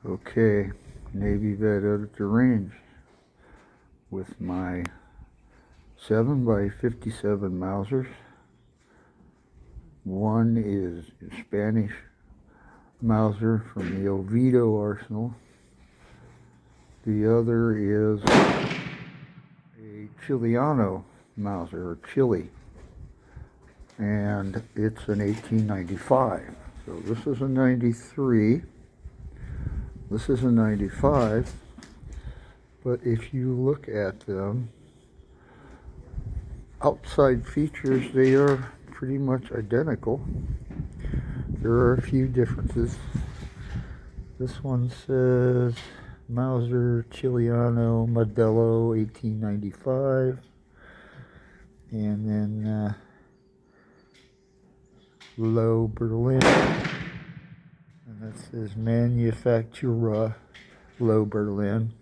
Okay, Navy vet out at the range with my 7x57 Mausers. One is Spanish Mauser from the Oviedo arsenal. The other is a Chileano Mauser, or Chile, and it's an 1895. So this is a 93. This is a 95, but if you look at them, outside features, they are pretty much identical. There are a few differences. This one says Mauser Chileano Modelo 1895, and then Low Berlin, and that says Manufactura Low Berlin.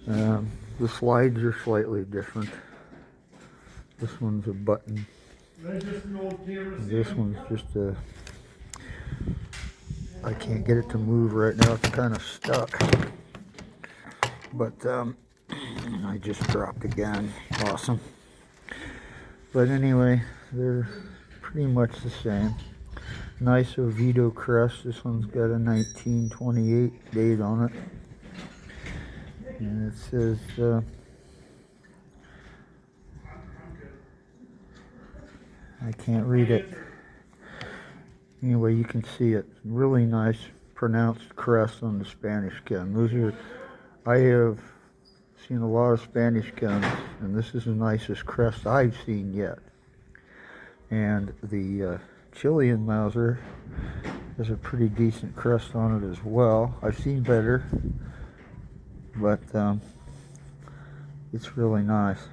The slides are slightly different. This one's a button. This one's just a... I can't get it to move right now. It's kind of stuck. But I just dropped again. Awesome. But anyway, they're pretty much the same. Nice Oviedo crest. This one's got a 1928 date on it. And it says I can't read it. Anyway, you can see it. Really nice pronounced crest on the Spanish gun. I have seen a lot of Spanish guns, and this is the nicest crest I've seen yet. And the Chilean Mauser has a pretty decent crest on it as well. I've seen better, but it's really nice.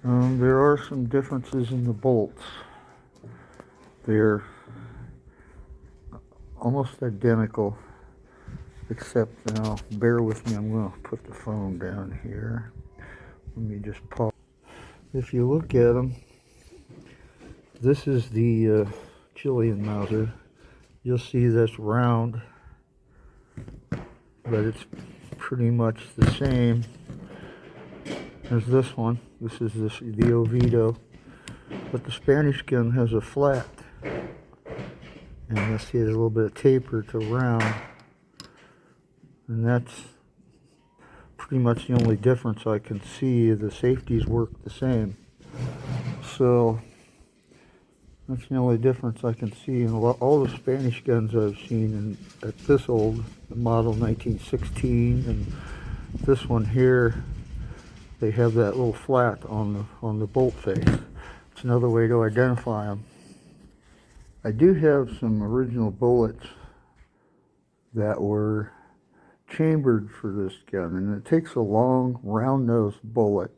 There are some differences in the bolts. They're almost identical, except now, bear with me, I'm going to put the phone down here. Let me just pause. If you look at them, this is the Chilean Mauser. You'll see that's round, but it's pretty much the same as this one. This is the Oviedo, but the Spanish gun has a flat, and you'll see there's a little bit of taper to round, and that's pretty much the only difference I can see. The safeties work the same, so that's the only difference I can see in all the Spanish guns I've seen at this old model 1916, and this one here, they have that little flat on the bolt face. It's another way to identify them. I do have some original bullets that were chambered for this gun, and it takes a long round-nosed bullet,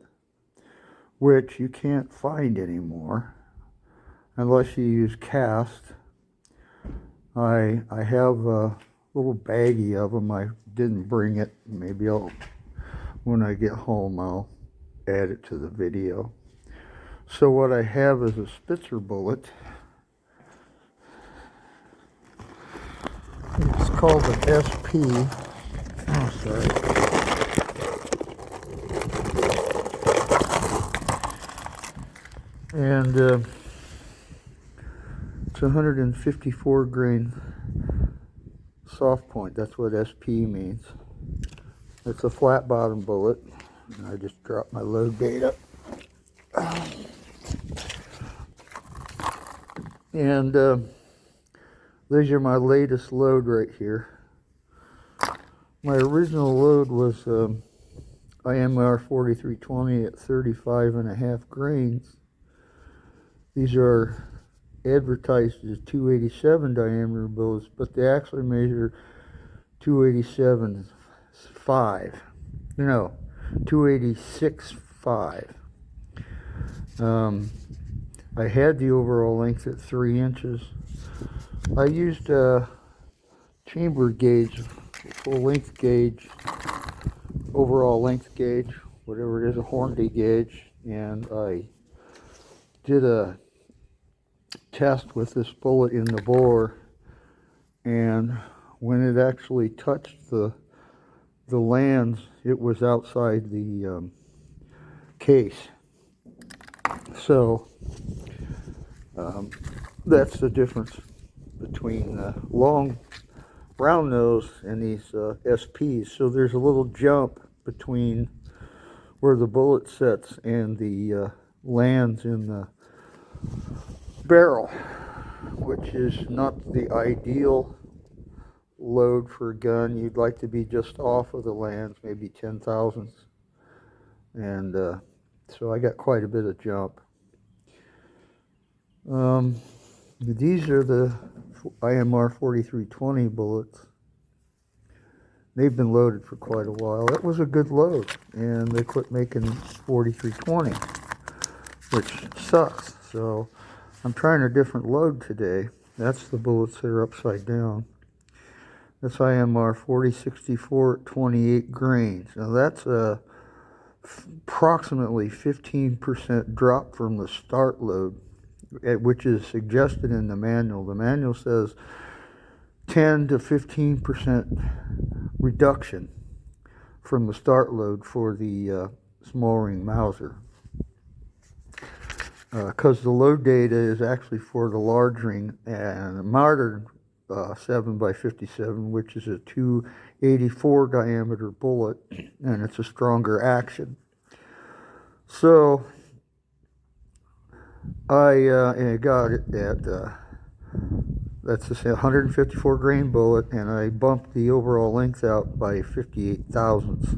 which you can't find anymore unless you use cast. I have a little baggie of them. I didn't bring it. Maybe when I get home, I'll add it to the video. So what I have is a Spitzer bullet. It's called an SP. Oh, sorry. And it's 154 grain soft point. That's what SP means. It's a flat bottom bullet. And I just dropped my load data. And these are my latest load right here. My original load was IMR 4320 at 35.5 grains. These are advertised as 287 diameter bullets, but they actually measure 287.5. No, 286.5. I had the overall length at 3 inches. I used a chamber gauge, full length gauge, overall length gauge, whatever it is, a Hornady gauge, and I did a test with this bullet in the bore, and when it actually touched the lands, it was outside the case. So that's the difference between long round nose and these SPs. So there's a little jump between where the bullet sets and the lands in the barrel, which is not the ideal load for a gun. You'd like to be just off of the lands, maybe 10 thousandths. And so I got quite a bit of jump. These are the IMR 4320 bullets. They've been loaded for quite a while. That was a good load, and they quit making 4320, which sucks. So I'm trying a different load today. That's the bullets that are upside down. That's IMR 4064 at 28 grains. Now that's a approximately 15% drop from the start load, which is suggested in the manual. The manual says 10 to 15% reduction from the start load for the small ring Mauser, because the load data is actually for the large ring and modern 7x57, which is a 284 diameter bullet, and it's a stronger action. So I got it at that's a 154 grain bullet, and I bumped the overall length out by 58 thousandths.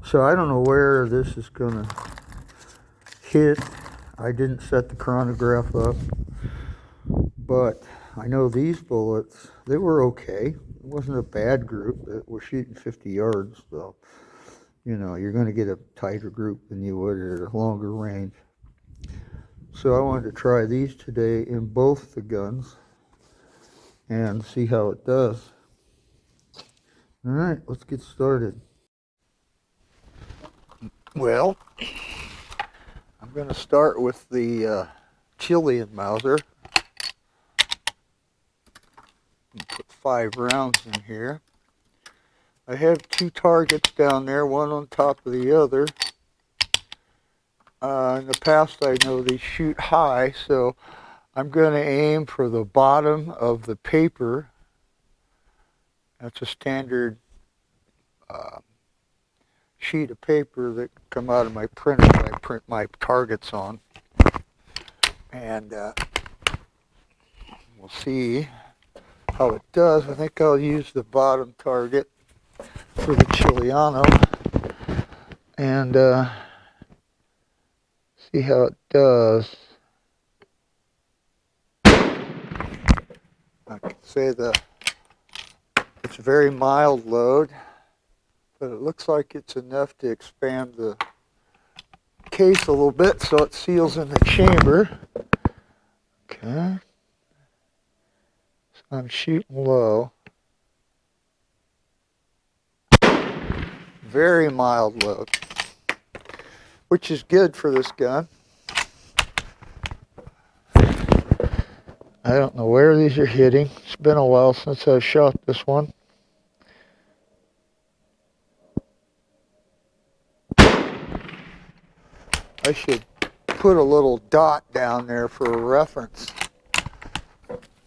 So I don't know where this is gonna hit. I didn't set the chronograph up, but I know these bullets, they were okay. It wasn't a bad group. We're shooting 50 yards, so you know you're going to get a tighter group than you would at a longer range. So I wanted to try these today in both the guns and see how it does. All right, let's get started. Well, I'm going to start with the Chilean Mauser. Put 5 rounds in here. I have 2 targets down there, one on top of the other. In the past, I know they shoot high, so I'm going to aim for the bottom of the paper. That's a standard sheet of paper that come out of my printer that I print my targets on. And we'll see how it does. I think I'll use the bottom target for the Chileano and see how it does. I can say it's a very mild load, but it looks like it's enough to expand the case a little bit so it seals in the chamber. Okay. So I'm shooting low. Very mild load, which is good for this gun. I don't know where these are hitting. It's been a while since I've shot this one. I should put a little dot down there for a reference,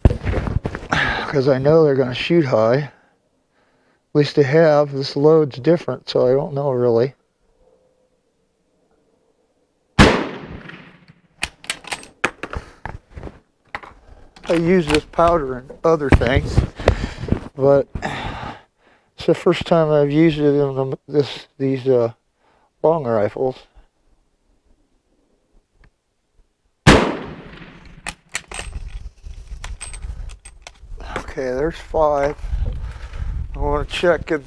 because I know they're going to shoot high. At least they have. This load's different, so I don't know really. I use this powder in other things, but it's the first time I've used it in these long rifles. Okay, there's 5. I want to check and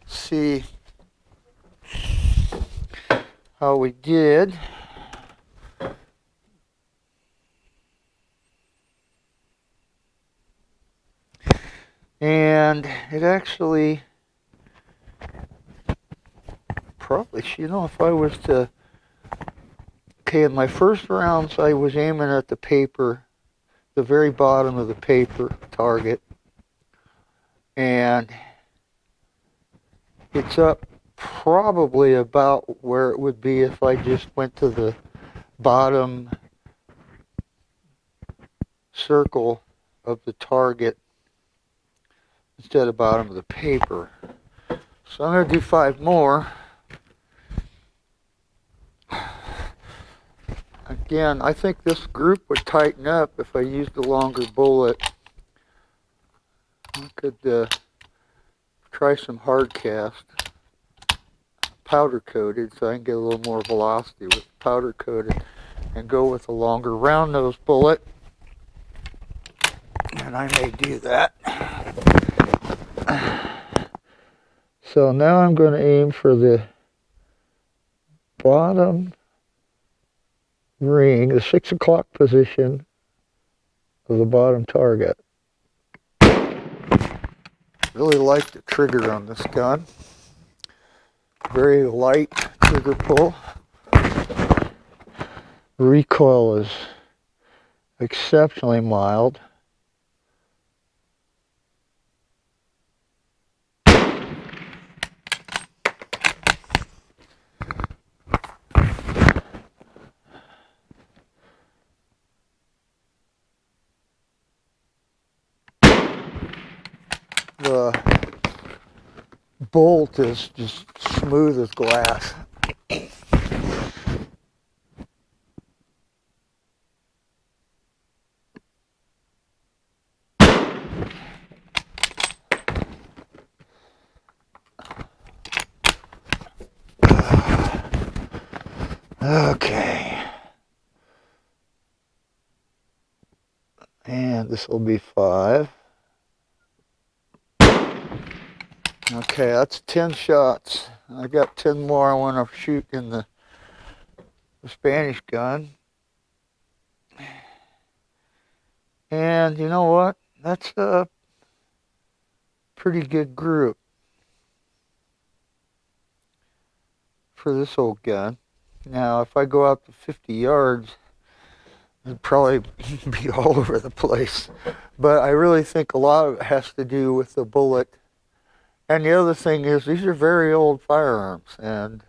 see how we did. And it actually probably, you know, if I was to, okay, in my first rounds I was aiming at the paper, the very bottom of the paper target, and it's up probably about where it would be if I just went to the bottom circle of the target instead of bottom of the paper. So I'm going to do 5 more. Again, I think this group would tighten up if I used a longer bullet. I could try some hard cast, powder coated, so I can get a little more velocity with powder coated, and go with a longer round nose bullet. And I may do that. So now I'm going to aim for the bottom ring, the 6 o'clock position of the bottom target. Really like the trigger on this gun. Very light trigger pull. Recoil is exceptionally mild. The bolt is just smooth as glass. Okay. And this will be 5. Okay, that's 10 shots. I got 10 more I want to shoot in the Spanish gun. And you know what? That's a pretty good group for this old gun. Now, if I go out to 50 yards, it'd probably be all over the place. But I really think a lot of it has to do with the bullet. And the other thing is, these are very old firearms, and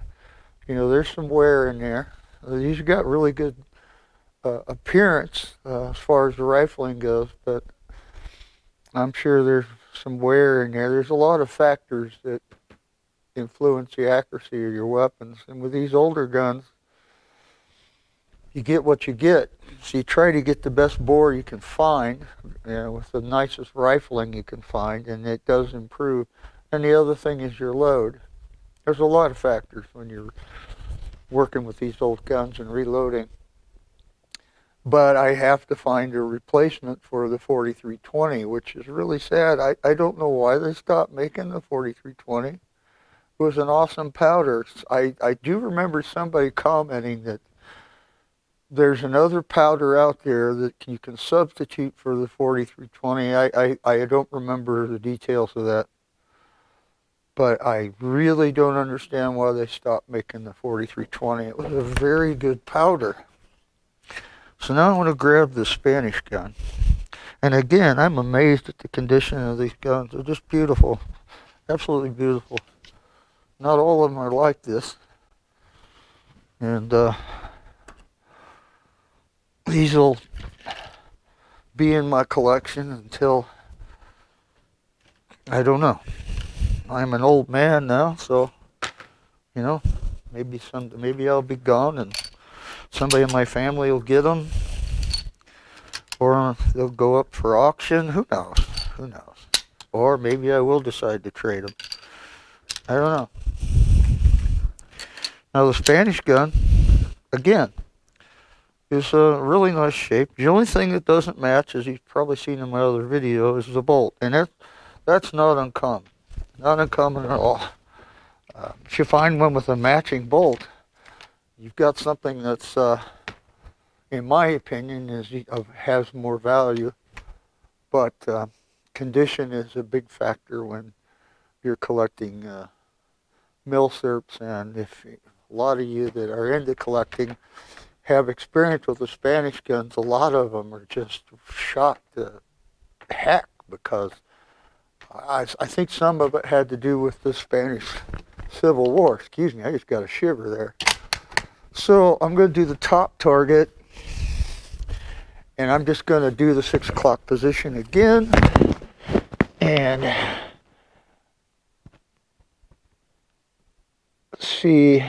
you know, there's some wear in there. These got really good appearance as far as the rifling goes, but I'm sure there's some wear in there. There's a lot of factors that influence the accuracy of your weapons, and with these older guns, you get what you get. So you try to get the best bore you can find, you know, with the nicest rifling you can find, and it does improve. And the other thing is your load. There's a lot of factors when you're working with these old guns and reloading. But I have to find a replacement for the 4320, which is really sad. I don't know why they stopped making the 4320. It was an awesome powder. I do remember somebody commenting that there's another powder out there that you can substitute for the 4320. I don't remember the details of that. But I really don't understand why they stopped making the 4320. It was a very good powder. So now I want to grab the Spanish gun. And again, I'm amazed at the condition of these guns. They're just beautiful. Absolutely beautiful. Not all of them are like this. And these will be in my collection until, I don't know. I'm an old man now, so, you know, maybe I'll be gone and somebody in my family will get them, or they'll go up for auction. Who knows? Who knows? Or maybe I will decide to trade them. I don't know. Now the Spanish gun, again, is a really nice shape. The only thing that doesn't match, as you've probably seen in my other video, is the bolt, and that's not uncommon. Not uncommon at all. If you find one with a matching bolt, you've got something that's, in my opinion, has more value. But condition is a big factor when you're collecting milsurps, and if a lot of you that are into collecting have experience with the Spanish guns, a lot of them are just shot to heck because I think some of it had to do with the Spanish Civil War. Excuse me, I just got a shiver there. So I'm going to do the top target, and I'm just going to do the 6 o'clock position again, and see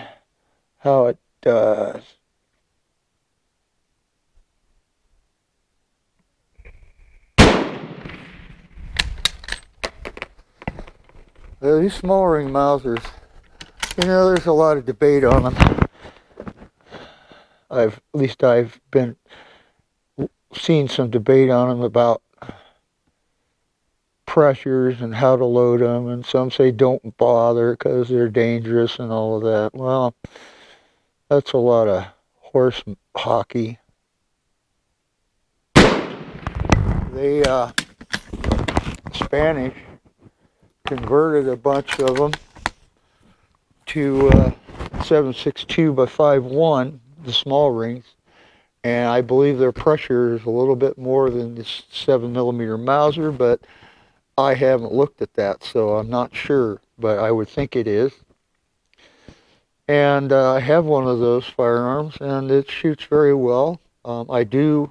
how it does. These small ring Mausers, you know, there's a lot of debate on them. At least I've been seen some debate on them about pressures and how to load them, and some say don't bother because they're dangerous and all of that. Well, that's a lot of horse hockey. They Spanish converted a bunch of them to 7.62 by 5.1, the small rings, and I believe their pressure is a little bit more than this 7mm Mauser, but I haven't looked at that, so I'm not sure, but I would think it is. And I have one of those firearms, and it shoots very well. I do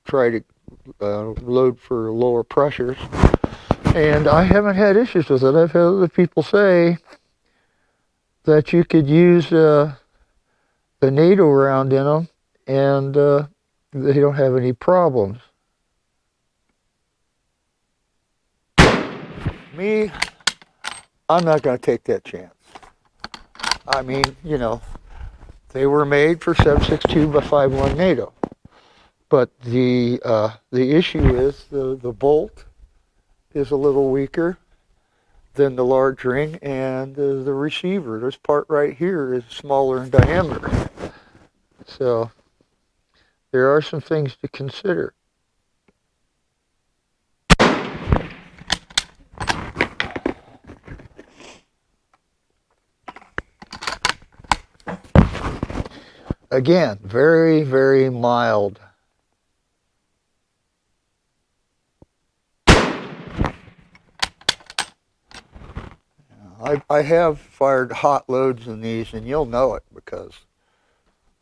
try to load for lower pressures, and I haven't had issues with it. I've had other people say that you could use the NATO round in them, and they don't have any problems. Me, I'm not going to take that chance. I mean, you know, they were made for 7.62 by 5.1 NATO, but the issue is the bolt is a little weaker than the large ring, and the receiver, this part right here, is smaller in diameter. So there are some things to consider. Again, very, very mild. I have fired hot loads in these, and you'll know it because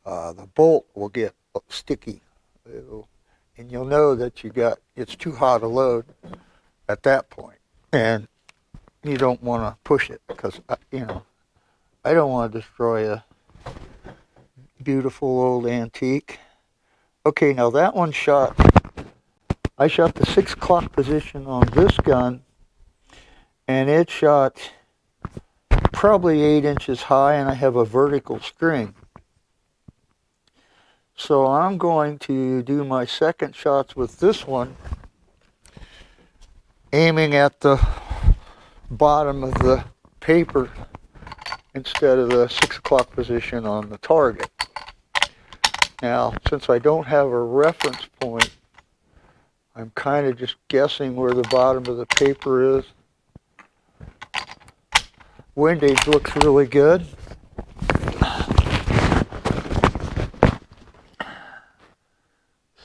the bolt will get sticky, and you'll know that it's too hot a load at that point, and you don't want to push it because you know, I don't want to destroy a beautiful old antique. Okay, now that one I shot the 6 o'clock position on this gun, and it shot probably 8 inches high, and I have a vertical string. So I'm going to do my second shots with this one, aiming at the bottom of the paper instead of the 6 o'clock position on the target. Now, since I don't have a reference point, I'm kind of just guessing where the bottom of the paper is. Windage looks really good.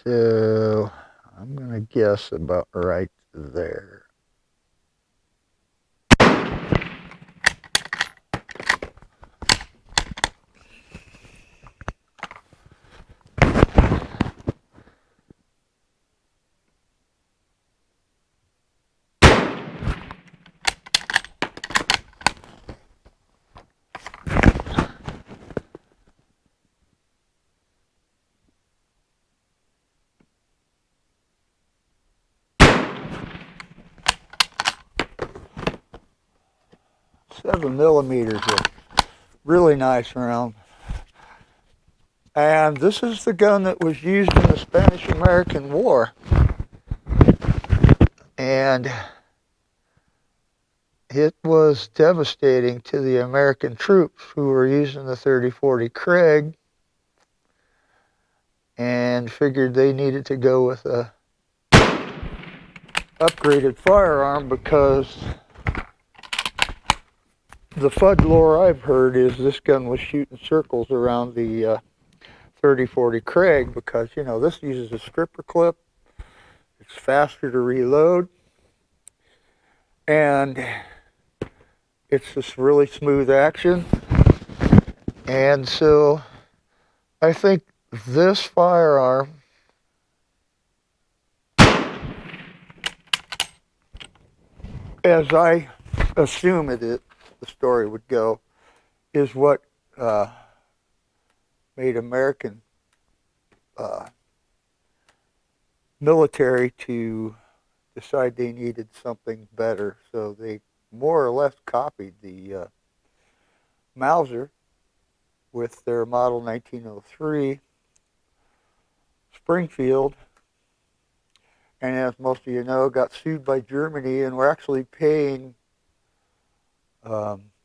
So I'm going to guess about right there. Seven millimeters, a really nice round. And this is the gun that was used in the Spanish-American War. And it was devastating to the American troops who were using the 30-40 Krag and figured they needed to go with a upgraded firearm because the FUD lore I've heard is this gun was shooting circles around the 3040 Craig because, you know, this uses a stripper clip. It's faster to reload. And it's just really smooth action. And so I think this firearm as I assume the story would go, is what made American military to decide they needed something better. So they more or less copied the Mauser with their model 1903 Springfield. And as most of you know, got sued by Germany, and we're actually paying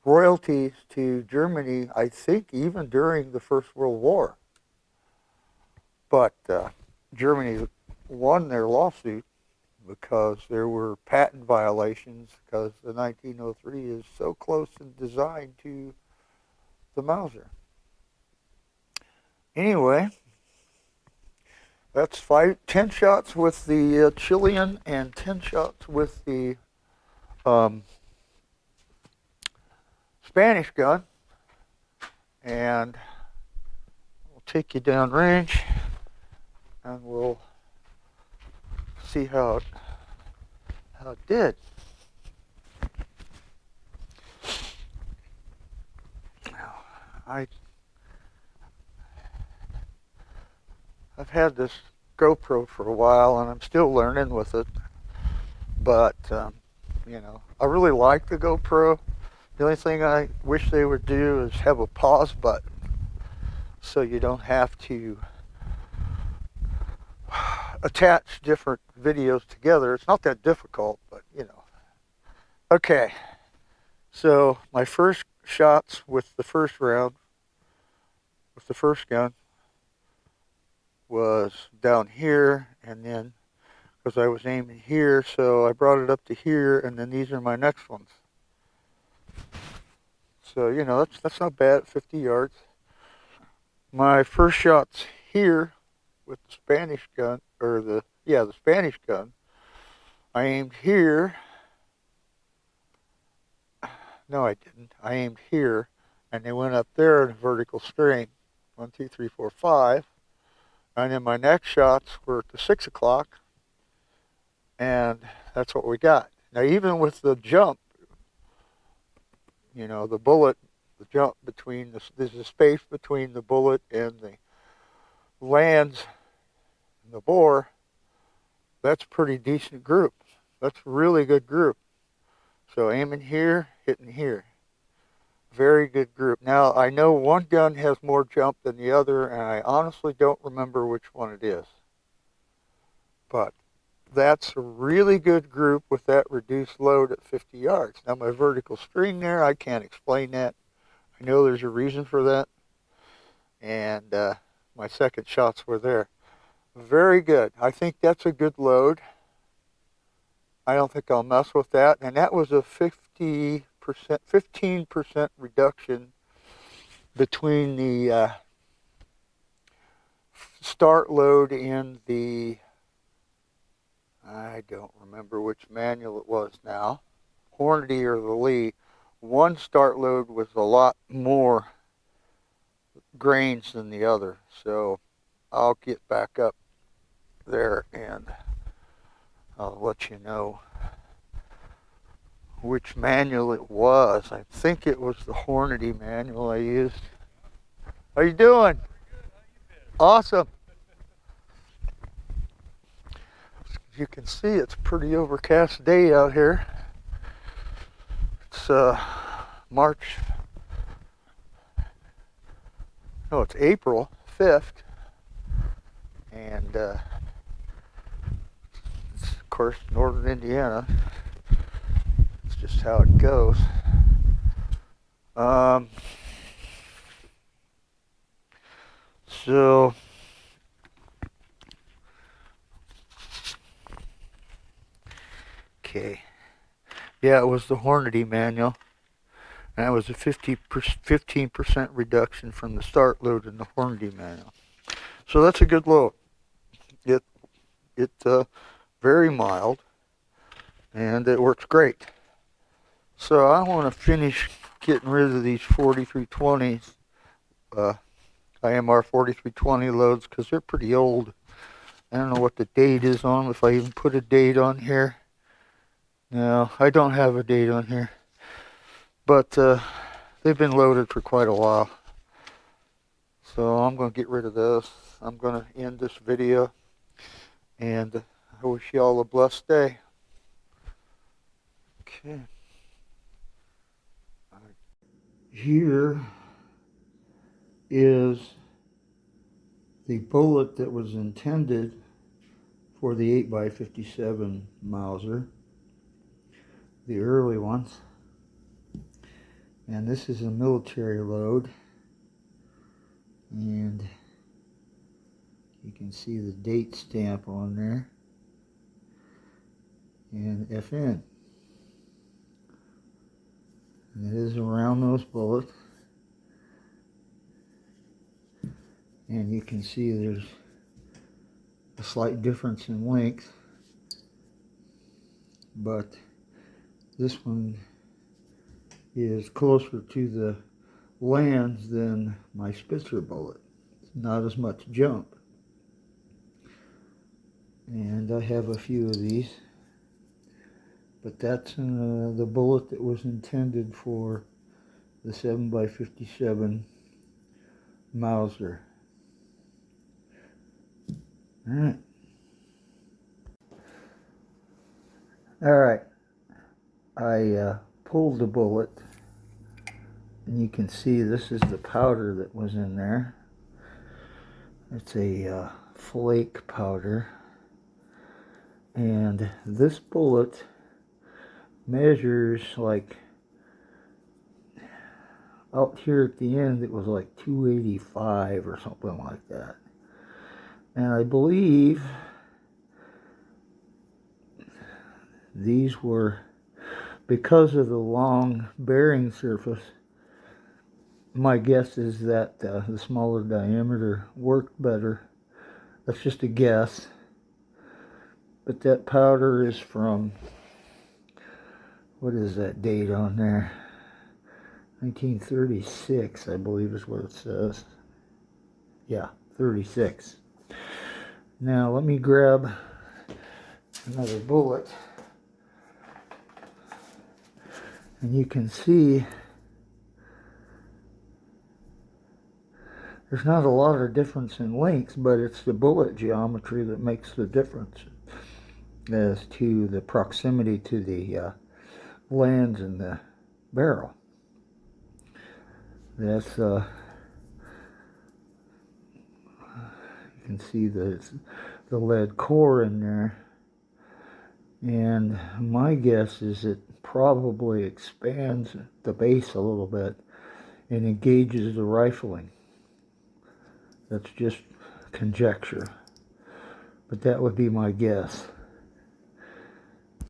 royalties to Germany, I think, even during the First World War. But Germany won their lawsuit because there were patent violations because the 1903 is so close in design to the Mauser. Anyway, that's 10 shots with the Chilean and 10 shots with the Spanish gun. And we'll take you down range and we'll see how it did. Now, I've had this GoPro for a while and I'm still learning with it, but you know, I really like the GoPro. The only thing I wish they would do is have a pause button so you don't have to attach different videos together. It's not that difficult, but you know. Okay, so my first shots with the first round, with the first gun, was down here, and then because I was aiming here, so I brought it up to here, and then these are my next ones. So, you know, that's not bad at 50 yards. My first shot's here with the Spanish gun, or the Spanish gun. I aimed here. No, I didn't. I aimed here, and they went up there in a vertical string. 1, 2, 3, 4, 5. And then my next shots were at the 6 o'clock, and that's what we got. Now, even with the jump, you know, the bullet, the jump between, there's a space between the bullet and the lands and the bore, that's a pretty decent group. That's a really good group. So aiming here, hitting here. Very good group. Now, I know one gun has more jump than the other, and I honestly don't remember which one it is. But that's a really good group with that reduced load at 50 yards. Now, my vertical string there, I can't explain that. I know there's a reason for that. And my second shots were there. Very good. I think that's a good load. I don't think I'll mess with that. And that was a 15% reduction between the start load and the, I don't remember which manual it was now, Hornady or the Lee. One start load was a lot more grains than the other. So I'll get back up there and I'll let you know which manual it was. I think it was the Hornady manual I used. How you doing? Awesome. As you can see, it's a pretty overcast day out here. It's it's April 5th. And it's, of course, northern Indiana. It's just how it goes. So okay, yeah, it was the Hornady manual, and that was a 15% reduction from the start load in the Hornady manual. So that's a good load. It's very mild, and it works great. So I want to finish getting rid of these 4320s, IMR 4320 loads, because they're pretty old. I don't know what the date is on them, if I even put a date on here. No, I don't have a date on here. But they've been loaded for quite a while. So I'm going to get rid of this. I'm going to end this video. And I wish you all a blessed day. Okay. Here is the bullet that was intended for the 8x57 Mauser, the early ones. And this is a military load. And you can see the date stamp on there. And FN. And it is a round-nosed bullet. And you can see there's a slight difference in length, but this one is closer to the lands than my Spitzer bullet. Not as much jump. And I have a few of these, but that's the bullet that was intended for the 7x57 Mauser. Alright. Alright. I pulled the bullet, and you can see this is the powder that was in there. It's a flake powder. And this bullet measures like, out here at the end it was like 285 or something like that. And I believe these were, because of the long bearing surface, my guess is that the smaller diameter worked better. That's just a guess. But that powder is from, what is that date on there? 1936, I believe is what it says. Yeah, 36. Now let me grab another bullet. And you can see there's not a lot of difference in length, but it's the bullet geometry that makes the difference as to the proximity to the lands in the barrel. That's you can see the lead core in there, and my guess is it probably expands the base a little bit and engages the rifling. That's just conjecture, but that would be my guess.